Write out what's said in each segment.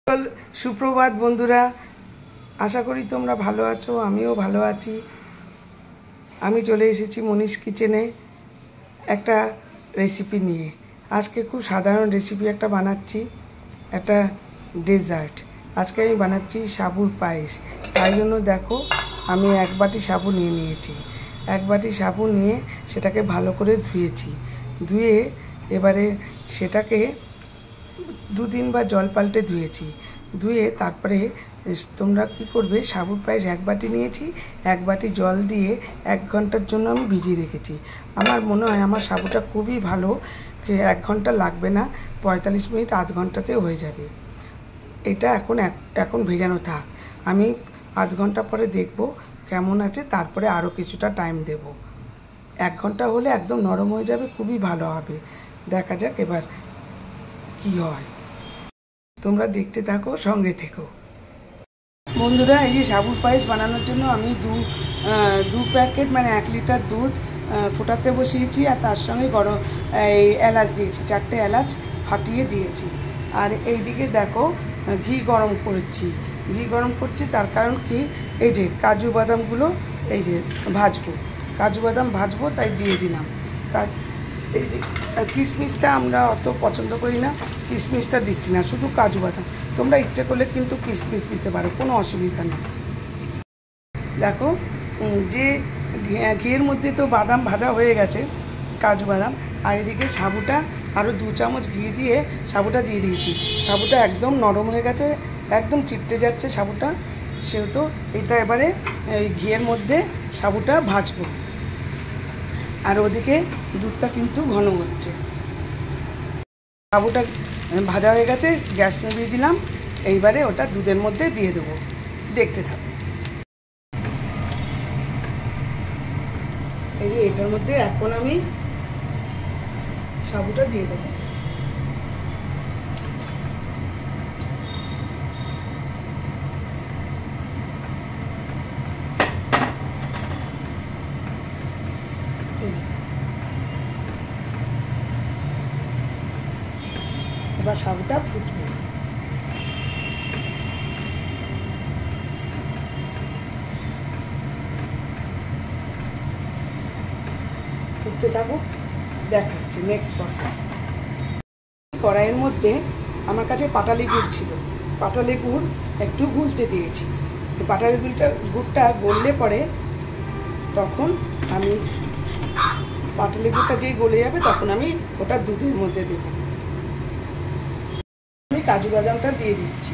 সুপ্রভাত বন্ধুরা, আশা করি তোমরা ভালো আছো। আমিও ভালো আছি। আমি চলে এসেছি মনীষ কিচেনে একটা রেসিপি নিয়ে। আজকে খুব সাধারণ রেসিপি একটা বানাচ্ছি, একটা ডেজার্ট। আজকে আমি বানাচ্ছি সাবুর পায়েস। তাই জন্য দেখো, আমি এক বাটি সাবু নিয়ে নিয়েছি। এক বাটি সাবু নিয়ে সেটাকে ভালো করে ধুয়েছি। ধুয়ে এবারে সেটাকে 2-3 বার জল পাল্টে ধুয়েছি। ধুয়ে তারপরে তোমরা কী করবে, সাবুর পায়েস এক বাটি নিয়েছি, এক বাটি জল দিয়ে 1 ঘন্টার জন্য আমি ভিজিয়ে রেখেছি। আমার মনে হয় আমার সাবুটা খুবই ভালো, 1 ঘন্টা লাগবে না, 45 মিনিট আধ ঘন্টাতেও হয়ে যাবে। এটা এখন ভেজানো থাক। আমি আধ ঘন্টা পরে দেখব কেমন আছে, তারপরে আরও কিছুটা টাইম দেব। 1 ঘন্টা হলে একদম নরম হয়ে যাবে, খুবই ভালো হবে। দেখা যাক এবার কি হয়। তোমরা দেখতে থাকো, সঙ্গে থেকো। বন্ধুরা, এই যে সাবুর পায়েস বানানোর জন্য আমি দু প্যাকেট মানে 1 লিটার দুধ ফোটাতে বসিয়েছি, আর তার সঙ্গে এই এলাচ দিয়েছি, 4টে এলাচ ফাটিয়ে দিয়েছি। আর এইদিকে দেখো ঘি গরম করছি। তার কারণ কি, এই যে কাজু বাদামগুলো এই যে কাজু বাদাম ভাজবো, তাই দিয়ে দিলাম। এই যে কিশমিশটা আমরা অত পছন্দ করি না, কিশমিশটা দিচ্ছি না, শুধু কাজু বাদাম। তোমরা ইচ্ছে করলে কিন্তু কিশমিশ দিতে পারো, কোনো অসুবিধা নেই। দেখো যে ঘিয়ের মধ্যে তো বাদাম ভাজা হয়ে গেছে, কাজু বাদাম। আর এদিকে সাবুটা আরও 2 চামচ ঘি দিয়ে সাবুটা দিয়ে দিয়েছি। সাবুটা একদম নরম হয়ে গেছে, একদম চিপটে যাচ্ছে সাবুটা। সেহেতু এটা এবারে এই ঘিয়ের মধ্যে সাবুটা ভাজবো। আর ওদিকে দুধটা কিন্তু ঘন হচ্ছে। সাবুটা ভাজা হয়ে গেছে, গ্যাস নিভিয়ে দিলাম। এইবারে ওটা দুধের মধ্যে দিয়ে দেবো, দেখতে থাকো। এই যে এটার মধ্যে এখন আমি সাবুটা দিয়ে দেবো। এবার সাবুটা ফুটবে। ফুটতে থাকুক, দেখাচ্ছি নেক্সট প্রসেস। কড়াইয়ের মধ্যে আমার কাছে পাটালি গুড় ছিল, পাটালি গুড় একটু গুলতে দিয়েছি। এই পাটালি গুড়টা গললে পরে তখন আমি পাটালি গুড়টা যেই গলে যাবে তখন আমি ওটা দুধের মধ্যে দেবো। আমি কাজু বাদামটা দিয়ে দিচ্ছি।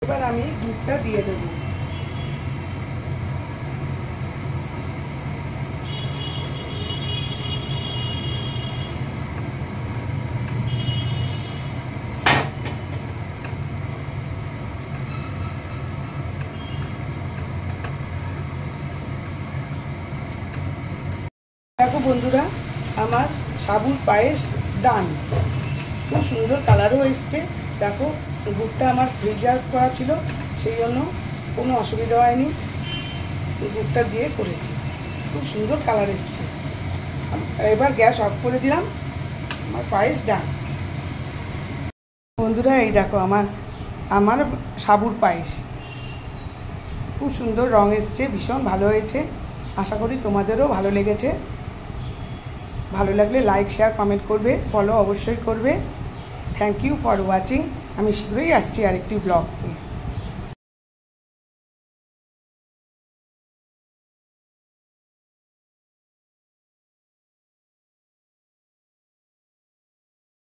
এবার আমি দুধটা দিয়ে দেবো। দেখো বন্ধুরা, আমার সাবুর পায়েস ডান। খুব সুন্দর কালারও এসছে। দেখো গুড়টা আমার ফ্রিজার করা ছিল, সেই জন্য কোনো অসুবিধা হয়নি। গুড়টা দিয়ে করেছি, খুব সুন্দর কালার এসছে। এবার গ্যাস অফ করে দিলাম, আমার পায়েস ডান। বন্ধুরা, এই দেখো আমার সাবুর পায়েস খুব সুন্দর রং এসছে, ভীষণ ভালো হয়েছে। আশা করি তোমাদেরও ভালো লেগেছে। ভালো লাগলে লাইক, শেয়ার, কমেন্ট করবে, ফলো অবশ্যই করবে। Thank you for watching. আমি শীঘ্রই আসছি আরেকটি ব্লগ নিয়ে।